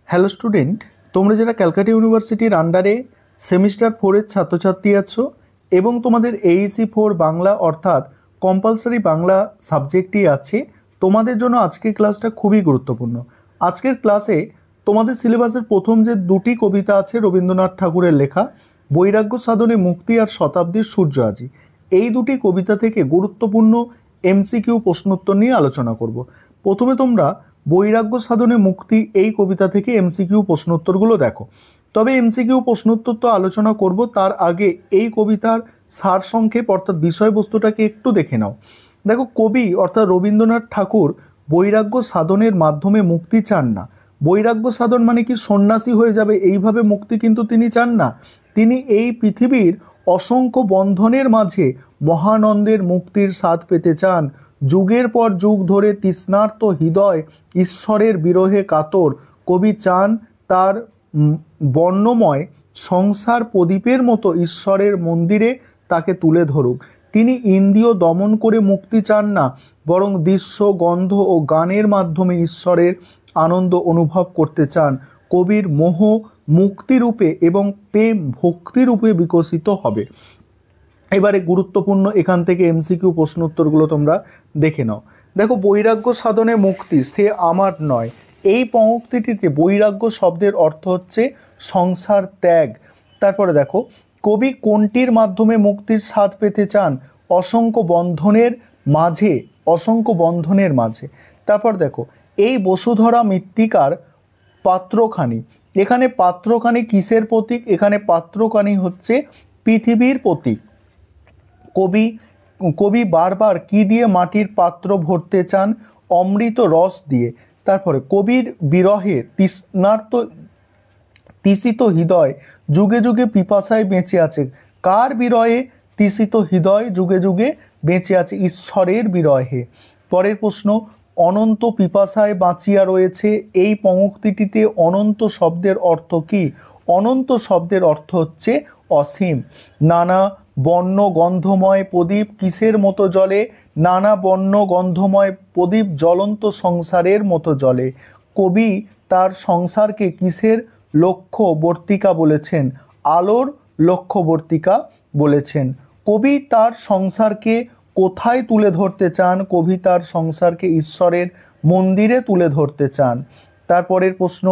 Hello student, তোমরা যারা ক্যালকাটা ইউনিভার্সিটির আন্ডারে সেমিস্টার 4-এর ছাত্রছাত্রী আছো এবং তোমাদের এইসি 4 বাংলা অর্থাৎ কম্পালসারি বাংলা সাবজেক্টটি আছে, তোমাদের জন্য আজকের ক্লাসটা খুবই গুরুত্বপূর্ণ। আজকের ক্লাসে তোমাদের সিলেবাসের প্রথম যে দুটি কবিতা আছে রবীন্দ্রনাথ ঠাকুরের লেখা, বৈরাগ্য সাধনে মুক্তি আর শতাব্দীর সূর্য আজি, এই দুটি কবিতা থেকে গুরুত্বপূর্ণ এমসিকিউ প্রশ্নোত্তর নিয়ে আলোচনা করব। প্রথমে তোমরা বৈরাগ্য সাধনে মুক্তি এই কবিতা থেকে এমসিকিউ প্রশ্নোত্তরগুলো দেখো। তবে এমসিকিউ প্রশ্নোত্তর তো আলোচনা করব, তার আগে এই কবিতার সারসংক্ষেপ অর্থাৎ বিষয়বস্তুটাকে একটু দেখে নাও। দেখো, কবি অর্থাৎ রবীন্দ্রনাথ ঠাকুর বৈরাগ্য সাধনের মাধ্যমে মুক্তি চান না। বৈরাগ্য সাধন মানে কি সন্ন্যাসী হয়ে যাবে এইভাবে মুক্তি কিন্তু তিনি চান না। তিনি এই পৃথিবীর অসংখ্য বন্ধনের মাঝে মহানন্দের মুক্তির স্বাদ পেতে চান। যুগের পর যুগ ধরে তৃষ্ণার্ত হৃদয় ঈশ্বরের বিরহে কাতর। কবি চান তার বর্ণময় সংসার প্রদীপের মতো ঈশ্বরের মন্দিরে তাকে তুলে ধরুক। তিনি ইন্দ্রিয় দমন করে মুক্তি চান না, বরং দৃশ্য, গন্ধ ও গানের মাধ্যমে ঈশ্বরের আনন্দ অনুভব করতে চান। কবির মোহ মুক্তিরূপে এবং প্রেম ভক্তিরূপে বিকশিত হবে। এবারে গুরুত্বপূর্ণ এখান থেকে এমসিকিউ প্রশ্ন উত্তরগুলো তোমরা দেখে নাও। দেখো, বৈরাগ্য সাধনে মুক্তি সে আমার নয়, এই পঙ্ক্তিটিতে বৈরাগ্য শব্দের অর্থ হচ্ছে সংসার ত্যাগ। তারপরে দেখো, কবি কোনটির মাধ্যমে মুক্তির স্বাদ পেতে চান? অসংখ্য বন্ধনের মাঝে, অসংখ্য বন্ধনের মাঝে। তারপর দেখো, এই বসুধরা মৃত্তিকার পাত্রখানি, এখানে পাত্রখানি কিসের প্রতীক? এখানে পাত্রখানি হচ্ছে পৃথিবীর প্রতীক। কবি বারবার কি দিয়ে মাটির পাত্র ভরতে চান? অমৃত রস দিয়ে। তারপরে কবির বিরহে তৃষিত হৃদয় যুগে যুগে পিপাসায় বেঁচে আছে। কার বিরহে তৃষিত হৃদয় যুগে যুগে বেঁচে আছে? ঈশ্বরের বিরহে। পরের প্রশ্ন, অনন্ত পিপাসায় বাঁচিয়া রয়েছে, এই পঙ্ক্তিটিতে অনন্ত শব্দের অর্থ কি? অনন্ত শব্দের অর্থ হচ্ছে অসীম। নানা বর্ণ গন্ধময় প্রদীপ কিসের মতো জ্বলে? নানা বর্ণ গন্ধময় প্রদীপ জ্বলন্ত সংসারের মতো জ্বলে। কবি তার সংসারকে কিসের লক্ষ্যবর্তিকা বলেছেন? আলোর লক্ষ্যবর্তিকা বলেছেন। কবি তার সংসারকে কোথায় তুলে ধরতে চান? কবি তার সংসারকে ঈশ্বরের মন্দিরে তুলে ধরতে চান। তারপরের প্রশ্ন,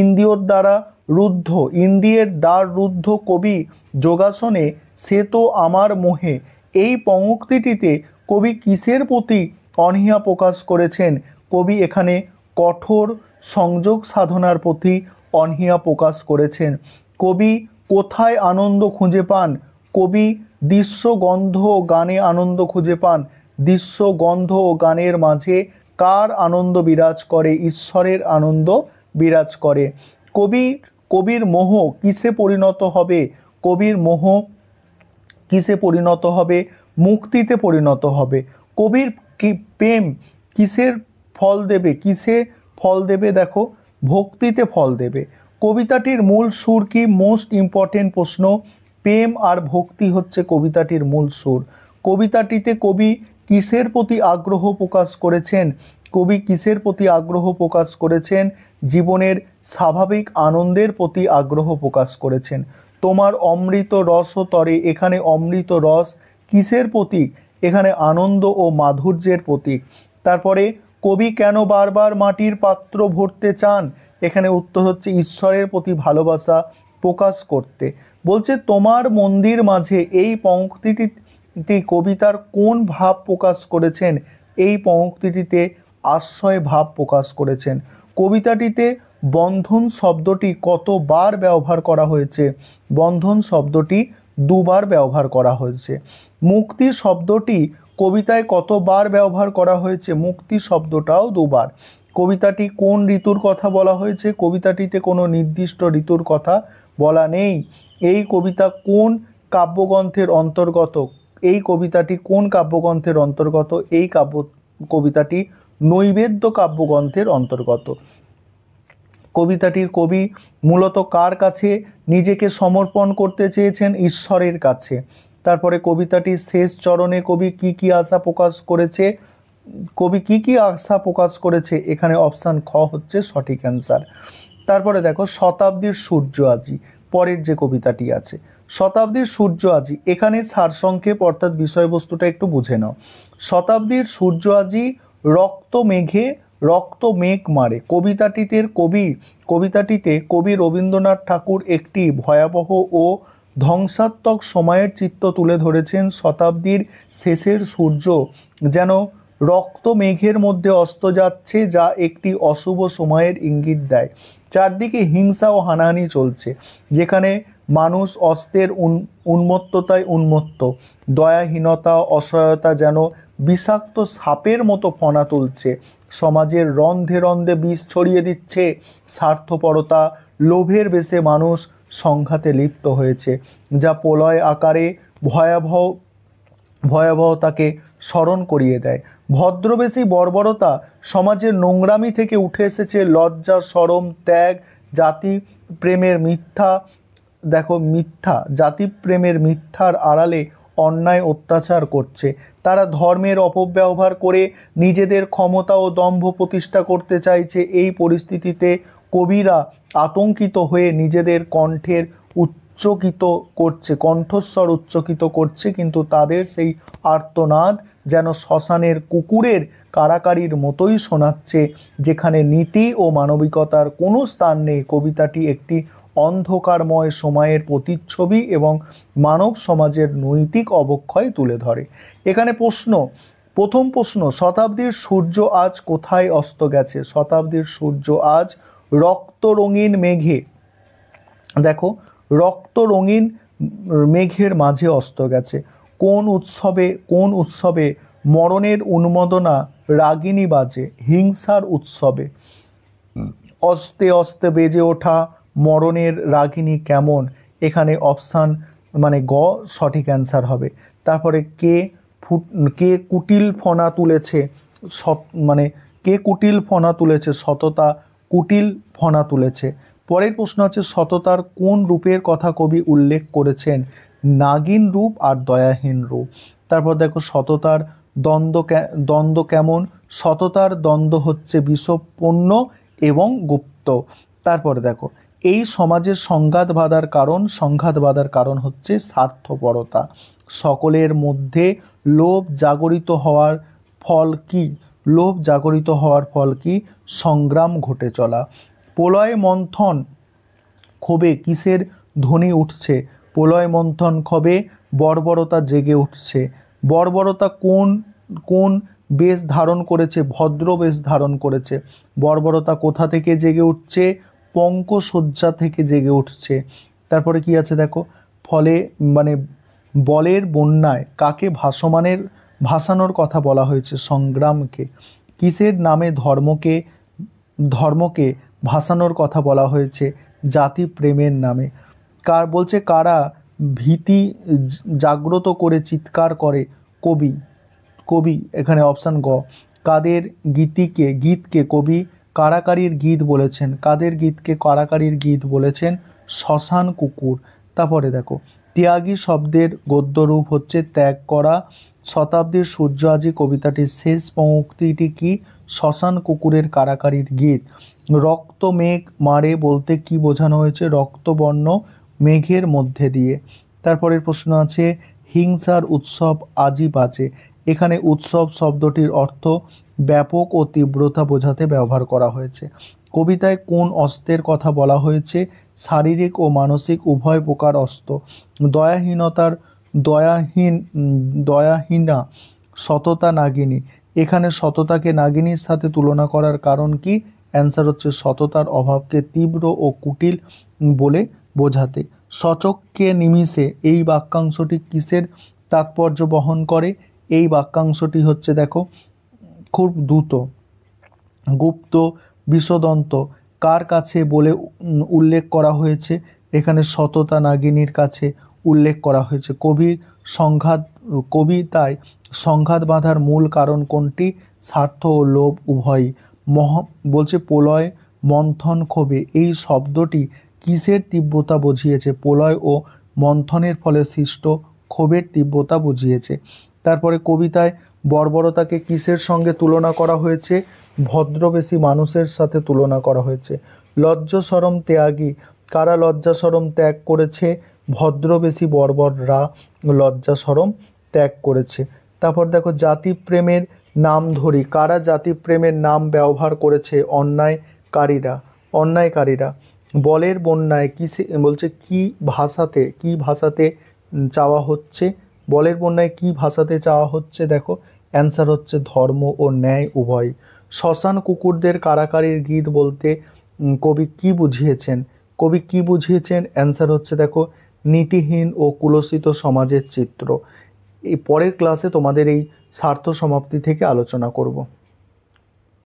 ইন্দ্রিয়র দ্বারা রুদ্ধ, ইন্দ্রিয়ের দ্বার রুদ্ধ কবি যোগাসনে সে তো আমার মোহে, এই পঙ্ক্তিটিতে কবি কিসের প্রতি অনীহা প্রকাশ করেছেন? কবি এখানে কঠোর সংযোগ সাধনার প্রতি অনীহা প্রকাশ করেছেন। কবি কোথায় আনন্দ খুঁজে পান? কবি দৃশ্য, গন্ধ ও গানে আনন্দ খুঁজে পান। দৃশ্য, গন্ধ ও গানের মাঝে কার আনন্দ বিরাজ করে? ঈশ্বরের আনন্দ বিরাজ করে। কবির মোহ কিসে পরিণত হবে? কবির মোহ কিসে পরিণত হবে? মুক্তিতে পরিণত হবে। কবির প্রেম কিসের ফল দেবে? কিসে ফল দেবে? দেখো, ভক্তিতে ফল দেবে। কবিতাটির মূল সুর কি? মোস্ট ইম্পর্টেন্ট প্রশ্ন। প্রেম আর ভক্তি হচ্ছে কবিতাটির মূল সুর। কবিতাটিতে কবি কিসের প্রতি আগ্রহ প্রকাশ করেছেন? কবি কিসের প্রতি আগ্রহ প্রকাশ করেছেন? জীবনের স্বাভাবিক আনন্দের প্রতি আগ্রহ প্রকাশ করেছেন। তোমার অমৃত রস তরে, এখানে অমৃত রস কিসের প্রতীক? এখানে আনন্দ ও মাধুর্যের প্রতীক। তারপরে কবি কেন বারবার মাটির পাত্র ভরতে চান? এখানে উত্তর হচ্ছে ঈশ্বরের প্রতি ভালোবাসা প্রকাশ করতে। বলছে তোমার মন্দির মাঝে, এই পঙ্ক্তিটি কবিতার কোন ভাব প্রকাশ করেছেন? এই পঙ্ক্তিটিতে আশ্রয় ভাব প্রকাশ করেছেন। কবিতাটিতে বন্ধন শব্দটি কতবার ব্যবহার করা হয়েছে? বন্ধন শব্দটি দুবার ব্যবহার করা হয়েছে। মুক্তি শব্দটি কবিতায় কতবার ব্যবহার করা হয়েছে? মুক্তি শব্দটাও দুবার। কবিতাটি কোন ঋতুর কথা বলা হয়েছে? কবিতাটিতে কোনো নির্দিষ্ট ঋতুর কথা বলা নেই। এই কবিতা কোন কাব্যগ্রন্থের অন্তর্গত? এই কবিতাটি কোন কাব্যগ্রন্থের অন্তর্গত? এই কবিতাটি নৈবেদ্য কাব্যগ্রন্থের অন্তর্গত। কবিতাটির কবি মূলত কার কাছে নিজেকে সমর্পণ করতে চেয়েছেন? ঈশ্বরের কাছে। তারপরে কবিতাটির শেষ চরণে কবি কি কি আশা প্রকাশ করেছে? কবি কি কি আশা প্রকাশ করেছে? এখানে অপশান খ হচ্ছে সঠিক অ্যান্সার। তারপরে দেখো শতাব্দীর সূর্য আজি, পরের যে কবিতাটি আছে শতাব্দীর সূর্য আজি, এখানে সারসংক্ষেপ অর্থাৎ বিষয়বস্তুটা একটু বুঝে নাও। শতাব্দীর সূর্য আজি রক্ত মেঘে রক্ত মেঘ মারে, কবিতাটিতে কবি রবীন্দ্রনাথ ঠাকুর একটি ভয়াবহ ও ধ্বংসাত্মক সময়ের চিত্র তুলে ধরেছেন। শতাব্দীর শেষের সূর্য যেন রক্ত মেঘের মধ্যে অস্ত যাচ্ছে, যা একটি অশুভ সময়ের ইঙ্গিত দেয়। চারদিকে হিংসা ও হানাহানি চলছে, যেখানে মানুষ অস্ত্রের উন্মত্ততায় উন্মত্ত, দয়াহীনতা অসহায়তা যেন বিষাক্ত সাপের মতো ফনা তুলছে, সমাজের রন্ধে রন্ধে বিষ ছড়িয়ে দিচ্ছে, স্বার্থপরতা লোভের বেশে মানুষ সংঘাতে লিপ্ত হয়েছে, যা প্রলয় আকারে ভয়াবহতাকে স্মরণ করিয়ে দেয়। ভদ্রবেশী বর্বরতা সমাজের নোংরামি থেকে উঠে এসেছে, লজ্জা শরম ত্যাগ জাতি প্রেমের মিথ্যার আড়ালে অন্যায় অত্যাচার করছে। তারা ধর্মের অপব্যবহার করে নিজেদের ক্ষমতা ও দম্ভ প্রতিষ্ঠা করতে চাইছে। এই পরিস্থিতিতে কবিরা আতঙ্কিত হয়ে নিজেদের কণ্ঠস্বর উচ্চকিত করছে, কিন্তু তাদের সেই আর্তনাদ যেন শ্মশানের কুকুরের কাড়াকাড়ির মতোই শোনাচ্ছে, যেখানে নীতি ও মানবিকতার কোনো স্থান নেই। কবিতাটি একটি অন্ধকারময় সময়ের প্রতিচ্ছবি এবং মানব সমাজের নৈতিক অবক্ষয় তুলে ধরে। এখানে প্রথম প্রশ্ন, শতাব্দীর সূর্য আজ কোথায় অস্ত গেছে? শতাব্দীর সূর্য আজ রক্ত রঙিন মেঘে, দেখো রক্ত রঙিন মেঘের মাঝে অস্ত গেছে। কোন উৎসবে মরণের উন্মাদনা রাগিনী বাজে, হিংসার উৎসবে অস্তে অস্তে বেজে ওঠা মরণের রাগিনী কেমন? এখানে অপশান মানে গ সঠিক অ্যান্সার হবে। তারপরে কে কুটিল ফনা তুলেছে, সততা কুটিল ফনা তুলেছে। পরের প্রশ্ন আছে সততার কোন রূপের কথা কবি উল্লেখ করেছেন? নাগিন রূপ আর দয়াহীন রূপ। তারপর দেখো সততার দ্বন্দ্ব কেমন? সততার দ্বন্দ্ব হচ্ছে বিষপূর্ণ এবং গুপ্ত। তারপরে দেখো এই সমাজে সংঘাত বাঁধার কারণ হচ্ছে স্বার্থপরতা। সকলের মধ্যে লোভ জাগরিত হওয়ার ফল কি? সংগ্রাম ঘটে চলা। প্রলয় মন্থন ক্ষোভে কিসের ধ্বনি উঠছে? প্রলয় মন্থন ক্ষোভে বর্বরতা জেগে উঠছে। বর্বরতা কোন বেশ ধারণ করেছে? ভদ্র বেশ ধারণ করেছে। বর্বরতা কোথা থেকে জেগে উঠছে? পঙ্কশয্যা থেকে জেগে উঠছে। তারপরে কি আছে দেখো, বলের বন্যায় কাকে ভাসানোর কথা বলা হয়েছে? সংগ্রামকে। কিসের নামে ধর্মকে ভাসানোর কথা বলা হয়েছে? জাতি প্রেমের নামে। কারা ভীতি জাগ্রত করে চিৎকার করে? কবি এখানে অপশান গ। কাদের গীতকে কবি কাড়াকাড়ির গীত বলেছেন? কাদের গীতকে কাড়াকাড়ির গীত বলেছেন? শ্মশান কুকুর। তারপরে দেখো ত্যাগী শব্দের গদ্যরূপ হচ্ছে ত্যাগ করা। শতাব্দীর সূর্য আজি কবিতাটির শেষ পংক্তিটি কি? শ্মশান কুকুরের কাড়াকাড়ির গীত। রক্ত মেঘ মারে বলতে কি বোঝানো হয়েছে? রক্তবর্ণ মেঘের মধ্যে দিয়ে। তারপরের প্রশ্ন আছে হিংসার উৎসব আজি বাজে। এখানে উৎসব শব্দটির অর্থ ব্যাপক ও তীব্রতা বোঝাতে ব্যবহার করা হয়েছে। কবিতায় কোন অস্ত্রের কথা বলা হয়েছে? শারীরিক ও মানসিক উভয় প্রকার অস্ত্র। দয়াহীনা সততা নাগিনী। এখানে সততাকে নাগিনীর সাথে তুলনা করার কারণ কি? অ্যান্সার হচ্ছে সততার অভাবকে তীব্র ও কুটিল বলে বোঝাতে। সচক্ষে নিমিষে এই বাক্যাংশটি কিসের তাৎপর্য বহন করে? এই বাক্যাংশটি হচ্ছে দেখো খুব দ্রুত, গুপ্ত, বিষদন্ত কার কাছে বলে উল্লেখ করা হয়েছে? এখানে সততা নাগিনীর কাছে উল্লেখ করা হয়েছে। কবিতায় সংঘাত বাঁধার মূল কারণ কোনটি? স্বার্থ ও লোভ উভয়ই। বলছে প্রলয় মন্থন ক্ষোভে, এই শব্দটি কিসের তীব্রতা বুঝিয়েছে? প্রলয় ও মন্থনের ফলে সৃষ্ট ক্ষোভের তীব্রতা বুঝিয়েছে। তারপরে কবিতায় বর্বরতাকে কিসের সঙ্গে তুলনা করা হয়েছে? ভদ্রবেশী মানুষের সাথে তুলনা করা হয়েছে। লজ্জা সরম ত্যাগী, কারা লজ্জা সরম ত্যাগ করেছে? ভদ্রবেশী বর্বররা লজ্জা সরম ত্যাগ করেছে। তারপর দেখো জাতিপ্রেমের নাম ধরি, কারা জাতিপ্রেমের নাম ব্যবহার করেছে? অন্যায়কারীরা। বলের বন্যায় কিসে বলছে কি ভাষাতে চাওয়া হচ্ছে? বলের বন্যায় কি ভাষাতে চাওয়া হচ্ছে? দেখো অ্যান্সার হচ্ছে ধর্ম ও ন্যায় উভয়। শ্মশান কুকুরদের কারাকারির গীত বলতে কবি কি বুঝিয়েছেন? অ্যান্সার হচ্ছে দেখো নীতিহীন ও কুলসিত সমাজের চিত্র। এই পরের ক্লাসে তোমাদের এই স্বার্থ সমাপ্তি থেকে আলোচনা করব।